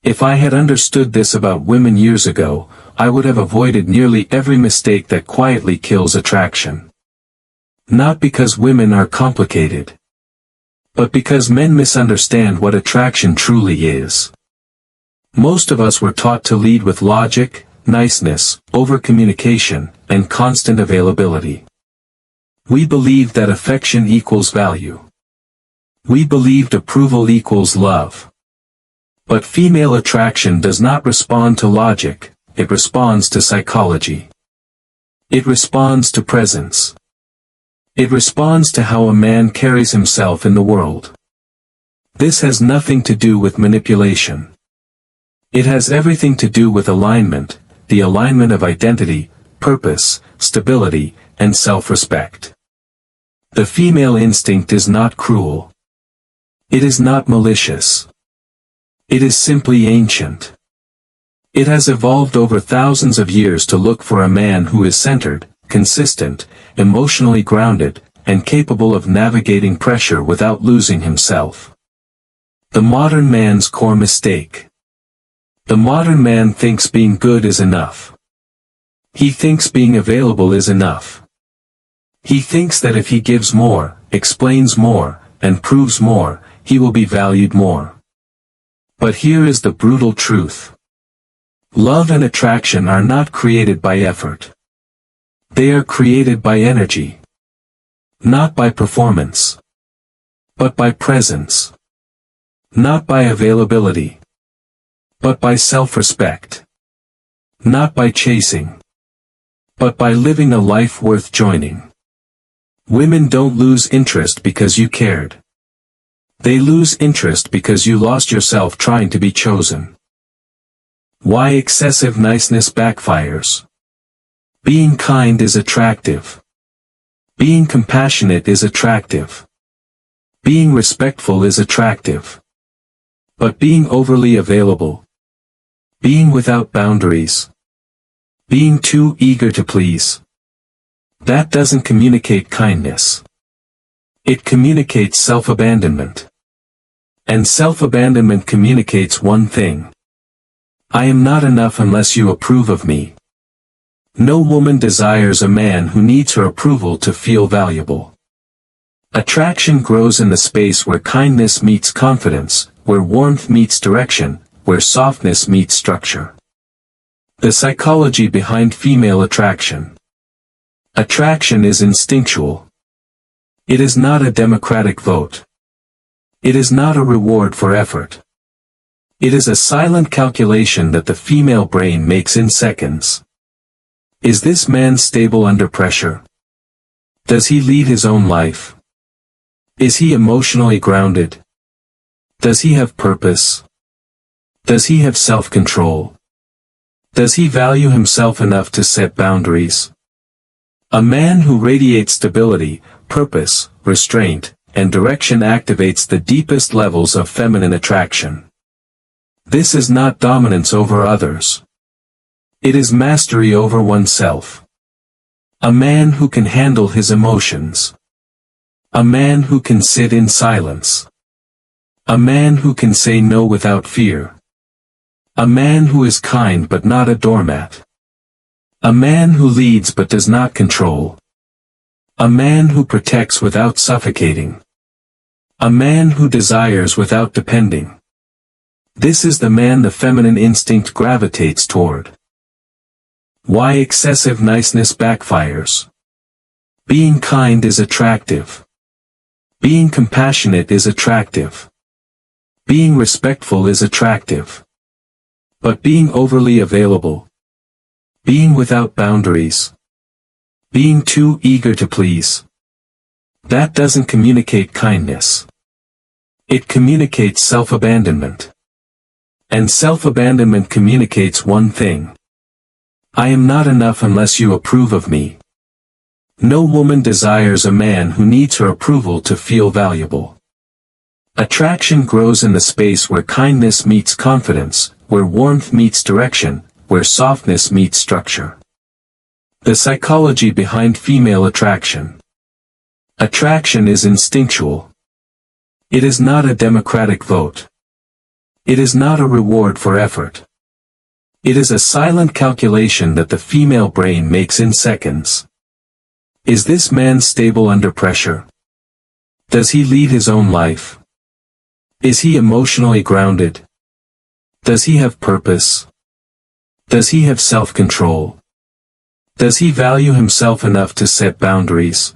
If I had understood this about women years ago, I would have avoided nearly every mistake that quietly kills attraction. Not because women are complicated, but because men misunderstand what attraction truly is. Most of us were taught to lead with logic, niceness, over-communication, and constant availability. We believed that affection equals value. We believed approval equals love. But female attraction does not respond to logic, it responds to psychology. It responds to presence. It responds to how a man carries himself in the world. This has nothing to do with manipulation. It has everything to do with alignment, the alignment of identity, purpose, stability, and self-respect. The female instinct is not cruel. It is not malicious. It is simply ancient. It has evolved over thousands of years to look for a man who is centered, consistent, emotionally grounded, and capable of navigating pressure without losing himself. The modern man's core mistake. The modern man thinks being good is enough. He thinks being available is enough. He thinks that if he gives more, explains more, and proves more, he will be valued more. But here is the brutal truth. Love and attraction are not created by effort. They are created by energy. Not by performance. But by presence. Not by availability. But by self-respect. Not by chasing. But by living a life worth joining. Women don't lose interest because you cared. They lose interest because you lost yourself trying to be chosen. Why excessive niceness backfires. Being kind is attractive. Being compassionate is attractive. Being respectful is attractive. But being overly available, being without boundaries, being too eager to please, that doesn't communicate kindness. It communicates self-abandonment. And self-abandonment communicates one thing. I am not enough unless you approve of me. No woman desires a man who needs her approval to feel valuable. Attraction grows in the space where kindness meets confidence, where warmth meets direction, where softness meets structure. The psychology behind female attraction. Attraction is instinctual. It is not a democratic vote. It is not a reward for effort. It is a silent calculation that the female brain makes in seconds. Is this man stable under pressure? Does he lead his own life? Is he emotionally grounded? Does he have purpose? Does he have self-control? Does he value himself enough to set boundaries? A man who radiates stability, purpose, restraint, and direction activates the deepest levels of feminine attraction. This is not dominance over others. It is mastery over oneself. A man who can handle his emotions. A man who can sit in silence. A man who can say no without fear. A man who is kind but not a doormat. A man who leads but does not control. A man who protects without suffocating. A man who desires without depending. This is the man the feminine instinct gravitates toward. Why excessive niceness backfires. Being kind is attractive. Being compassionate is attractive. Being respectful is attractive. But being overly available, being without boundaries, being too eager to please, that doesn't communicate kindness. It communicates self-abandonment. And self-abandonment communicates one thing. I am not enough unless you approve of me. No woman desires a man who needs her approval to feel valuable. Attraction grows in the space where kindness meets confidence, where warmth meets direction, where softness meets structure. The psychology behind female attraction. Attraction is instinctual. It is not a democratic vote. It is not a reward for effort. It is a silent calculation that the female brain makes in seconds. Is this man stable under pressure? Does he lead his own life? Is he emotionally grounded? Does he have purpose? Does he have self-control? Does he value himself enough to set boundaries?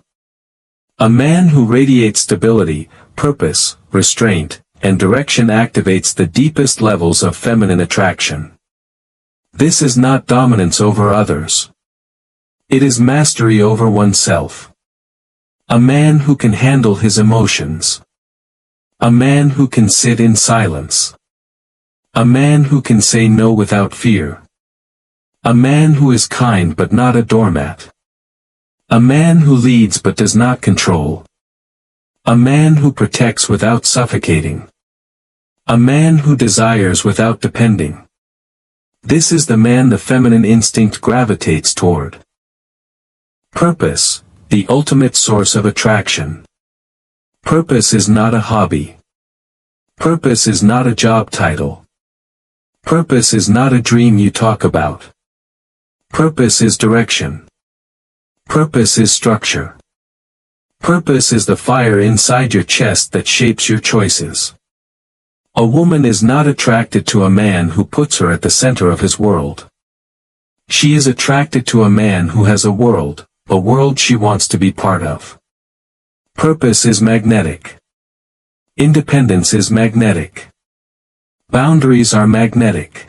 A man who radiates stability, purpose, restraint, and direction activates the deepest levels of feminine attraction. This is not dominance over others. It is mastery over oneself. A man who can handle his emotions. A man who can sit in silence. A man who can say no without fear. A man who is kind but not a doormat. A man who leads but does not control. A man who protects without suffocating. A man who desires without depending. This is the man the feminine instinct gravitates toward. Purpose, the ultimate source of attraction. Purpose is not a hobby. Purpose is not a job title. Purpose is not a dream you talk about. Purpose is direction. Purpose is structure. Purpose is the fire inside your chest that shapes your choices. A woman is not attracted to a man who puts her at the center of his world. She is attracted to a man who has a world she wants to be part of. Purpose is magnetic. Independence is magnetic. Boundaries are magnetic.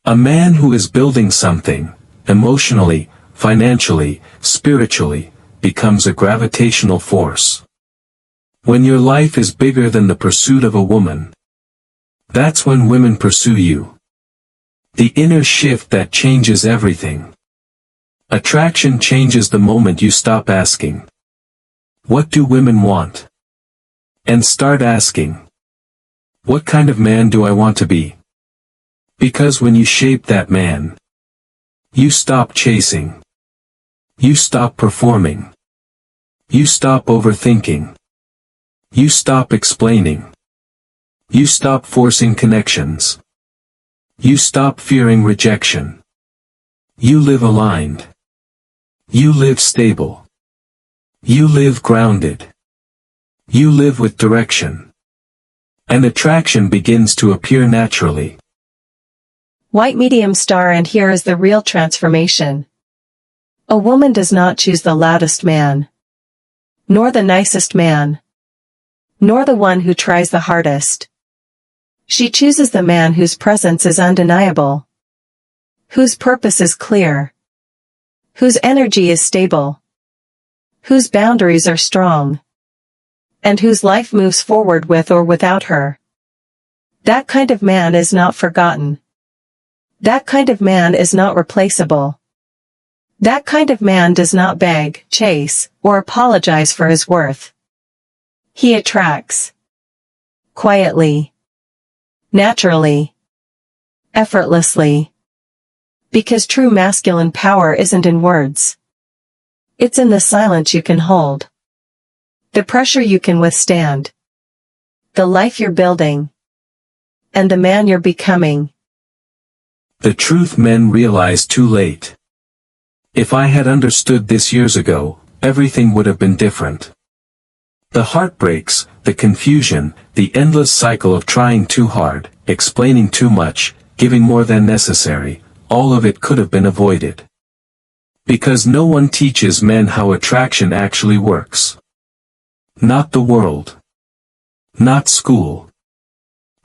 A man who is building something, emotionally, financially, spiritually, becomes a gravitational force. When your life is bigger than the pursuit of a woman, that's when women pursue you. The inner shift that changes everything. Attraction changes the moment you stop asking, "What do women want?" and start asking, "What kind of man do I want to be?" Because when you shape that man, you stop chasing. You stop performing. You stop overthinking. You stop explaining. You stop forcing connections. You stop fearing rejection. You live aligned. You live stable. You live grounded. You live with direction. And attraction begins to appear naturally. White medium star, and here is the real transformation. A woman does not choose the loudest man, nor the nicest man, nor the one who tries the hardest. She chooses the man whose presence is undeniable, whose purpose is clear, whose energy is stable, whose boundaries are strong, and whose life moves forward with or without her. That kind of man is not forgotten. That kind of man is not replaceable. That kind of man does not beg, chase, or apologize for his worth. He attracts. Quietly. Naturally. Effortlessly. Because true masculine power isn't in words. It's in the silence you can hold. The pressure you can withstand. The life you're building. And the man you're becoming. The truth men realize too late. If I had understood this years ago, everything would have been different. The heartbreaks, the confusion, the endless cycle of trying too hard, explaining too much, giving more than necessary, all of it could have been avoided. Because no one teaches men how attraction actually works. Not the world. Not school.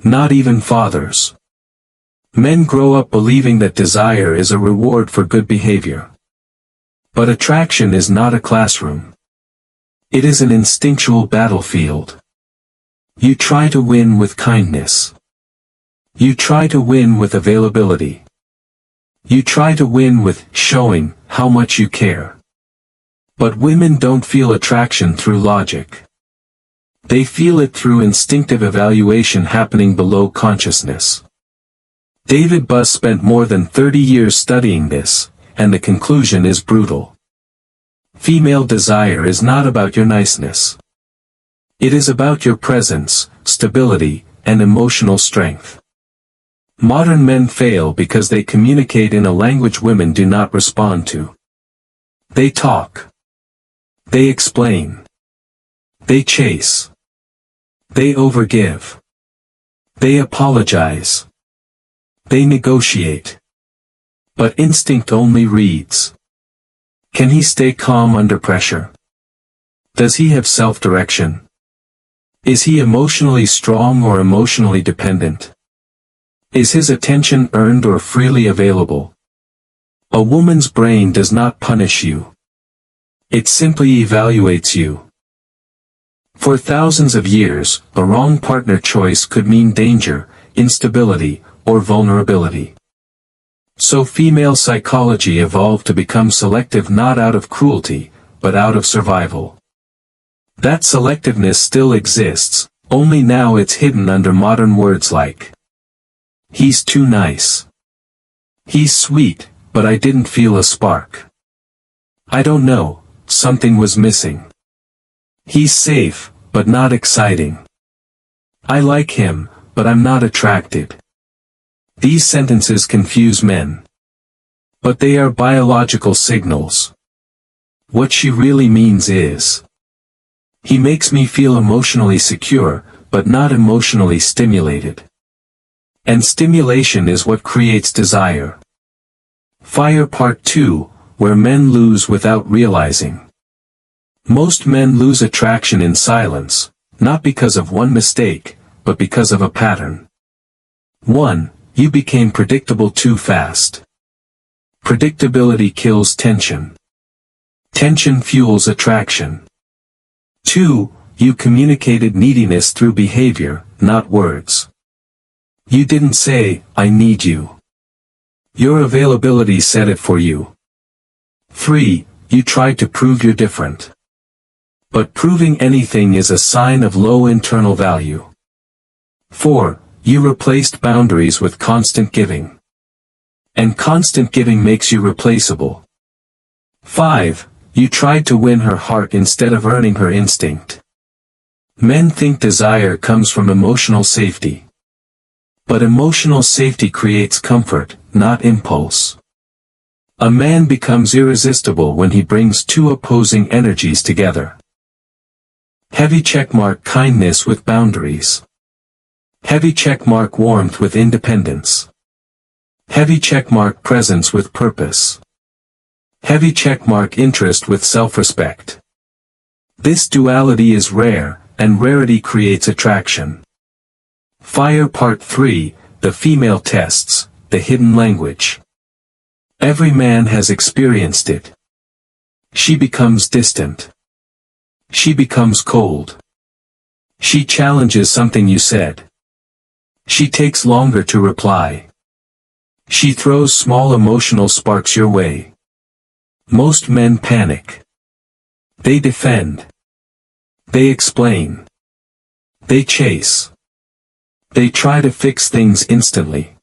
Not even fathers. Men grow up believing that desire is a reward for good behavior. But attraction is not a classroom. It is an instinctual battlefield. You try to win with kindness. You try to win with availability. You try to win with showing how much you care. But women don't feel attraction through logic. They feel it through instinctive evaluation happening below consciousness. David Buss spent more than 30 years studying this, and the conclusion is brutal. Female desire is not about your niceness. It is about your presence, stability, and emotional strength. Modern men fail because they communicate in a language women do not respond to. They talk. They explain. They chase. They overgive. They apologize. They negotiate. But instinct only reads. Can he stay calm under pressure? Does he have self-direction? Is he emotionally strong or emotionally dependent? Is his attention earned or freely available? A woman's brain does not punish you. It simply evaluates you. For thousands of years, a wrong partner choice could mean danger, instability, or vulnerability. So female psychology evolved to become selective not out of cruelty, but out of survival. That selectiveness still exists, only now it's hidden under modern words like, "He's too nice." "He's sweet, but I didn't feel a spark." "I don't know, something was missing." "He's safe, but not exciting." "I like him, but I'm not attracted." These sentences confuse men. But they are biological signals. What she really means is, he makes me feel emotionally secure, but not emotionally stimulated. And stimulation is what creates desire. Fire Part 2, where men lose without realizing. Most men lose attraction in silence, not because of one mistake, but because of a pattern. 1. You became predictable too fast. Predictability kills tension. Tension fuels attraction. 2. You communicated neediness through behavior, not words. You didn't say, "I need you." Your availability said it for you. 3. You tried to prove you're different. But proving anything is a sign of low internal value. 4. You replaced boundaries with constant giving. And constant giving makes you replaceable. 5. You tried to win her heart instead of earning her instinct. Men think desire comes from emotional safety. But emotional safety creates comfort, not impulse. A man becomes irresistible when he brings two opposing energies together. Heavy checkmark kindness with boundaries. Heavy checkmark warmth with independence. Heavy checkmark presence with purpose. Heavy checkmark interest with self-respect. This duality is rare, and rarity creates attraction. Fire Part 3, the female tests, the hidden language. Every man has experienced it. She becomes distant. She becomes cold. She challenges something you said. She takes longer to reply. She throws small emotional sparks your way. Most men panic. They defend. They explain. They chase. They try to fix things instantly.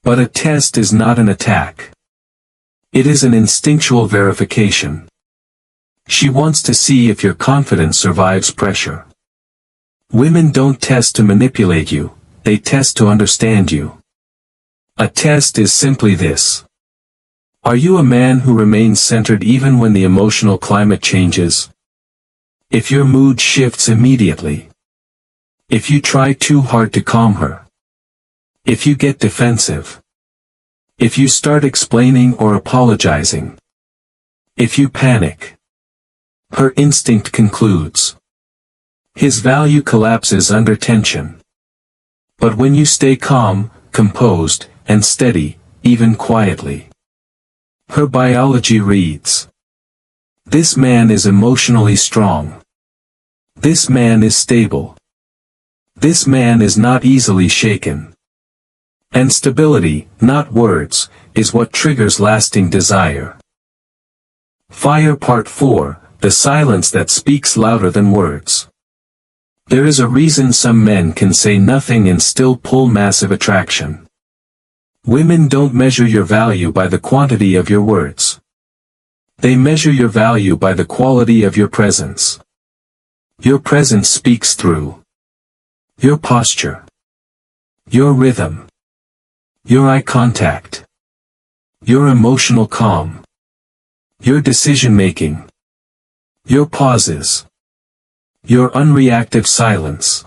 But a test is not an attack. It is an instinctual verification. She wants to see if your confidence survives pressure. Women don't test to manipulate you, they test to understand you. A test is simply this. Are you a man who remains centered even when the emotional climate changes? If your mood shifts immediately. If you try too hard to calm her. If you get defensive. If you start explaining or apologizing. If you panic. Her instinct concludes. His value collapses under tension. But when you stay calm, composed, and steady, even quietly. Her biology reads. This man is emotionally strong. This man is stable. This man is not easily shaken. And stability, not words, is what triggers lasting desire. Fire Part 4, the silence that speaks louder than words. There is a reason some men can say nothing and still pull massive attraction. Women don't measure your value by the quantity of your words. They measure your value by the quality of your presence. Your presence speaks through. Your posture. Your rhythm. Your eye contact. Your emotional calm. Your decision-making. Your pauses. Your unreactive silence.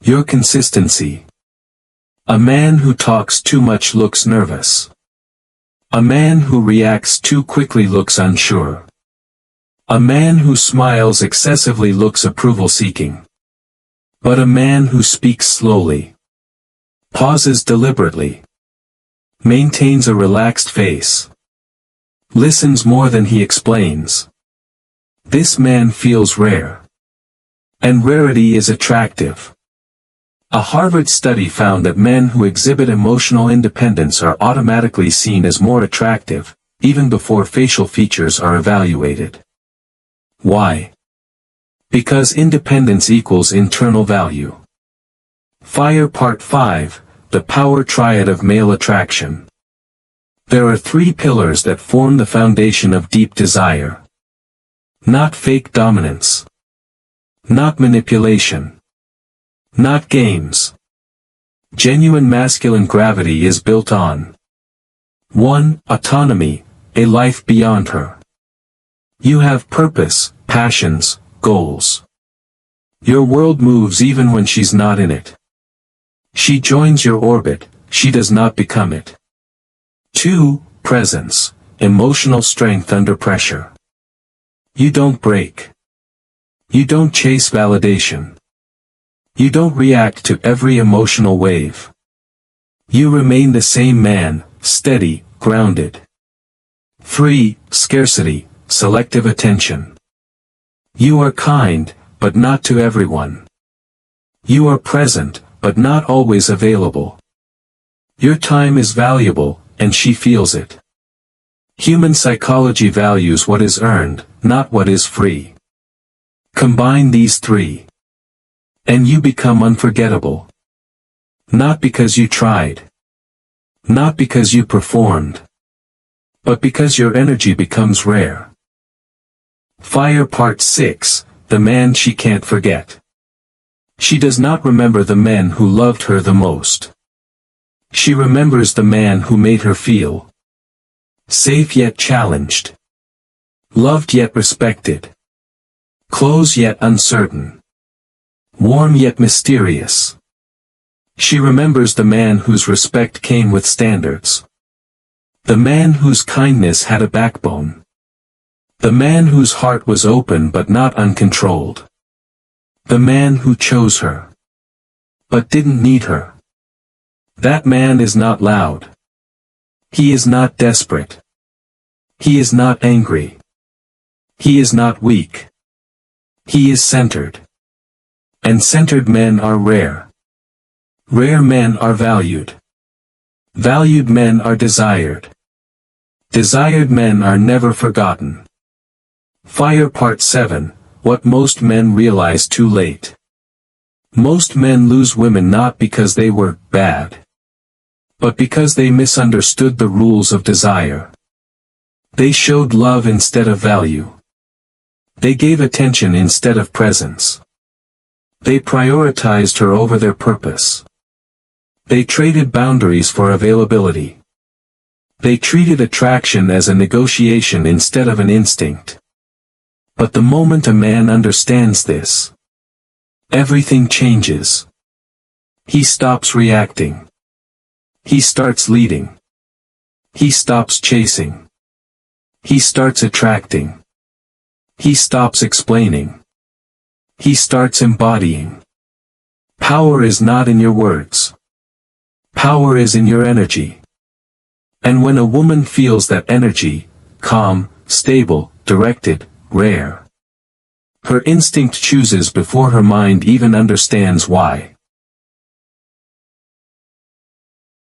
Your consistency. A man who talks too much looks nervous. A man who reacts too quickly looks unsure. A man who smiles excessively looks approval-seeking. But a man who speaks slowly, pauses deliberately, maintains a relaxed face, listens more than he explains. This man feels rare. And rarity is attractive. A Harvard study found that men who exhibit emotional independence are automatically seen as more attractive, even before facial features are evaluated. Why? Because independence equals internal value. Fire Part 5, The Power Triad of Male Attraction. There are 3 pillars that form the foundation of deep desire. Not fake dominance. Not manipulation. Not games. Genuine masculine gravity is built on 1. Autonomy, a life beyond her. You have purpose, passions, goals. Your world moves even when she's not in it. She joins your orbit, she does not become it. 2. Presence, emotional strength under pressure. You don't break. You don't chase validation. You don't react to every emotional wave. You remain the same man, steady, grounded. 3. Scarcity, selective attention. You are kind, but not to everyone. You are present, but not always available. Your time is valuable, and she feels it. Human psychology values what is earned, not what is free. Combine these 3. And you become unforgettable. Not because you tried. Not because you performed. But because your energy becomes rare. Fire Part 6, The Man She Can't Forget. She does not remember the men who loved her the most. She remembers the man who made her feel safe yet challenged. Loved yet respected. Close yet uncertain. Warm yet mysterious. She remembers the man whose respect came with standards. The man whose kindness had a backbone. The man whose heart was open but not uncontrolled. The man who chose her. But didn't need her. That man is not loud. He is not desperate. He is not angry. He is not weak. He is centered. And centered men are rare. Rare men are valued. Valued men are desired. Desired men are never forgotten. Fire Part 7, What Most Men Realize Too Late. Most men lose women not because they were bad, but because they misunderstood the rules of desire. They showed love instead of value. They gave attention instead of presence. They prioritized her over their purpose. They traded boundaries for availability. They treated attraction as a negotiation instead of an instinct. But the moment a man understands this, everything changes. He stops reacting. He starts leading. He stops chasing. He starts attracting. He stops explaining. He starts embodying. Power is not in your words. Power is in your energy. And when a woman feels that energy, calm, stable, directed, rare, her instinct chooses before her mind even understands why.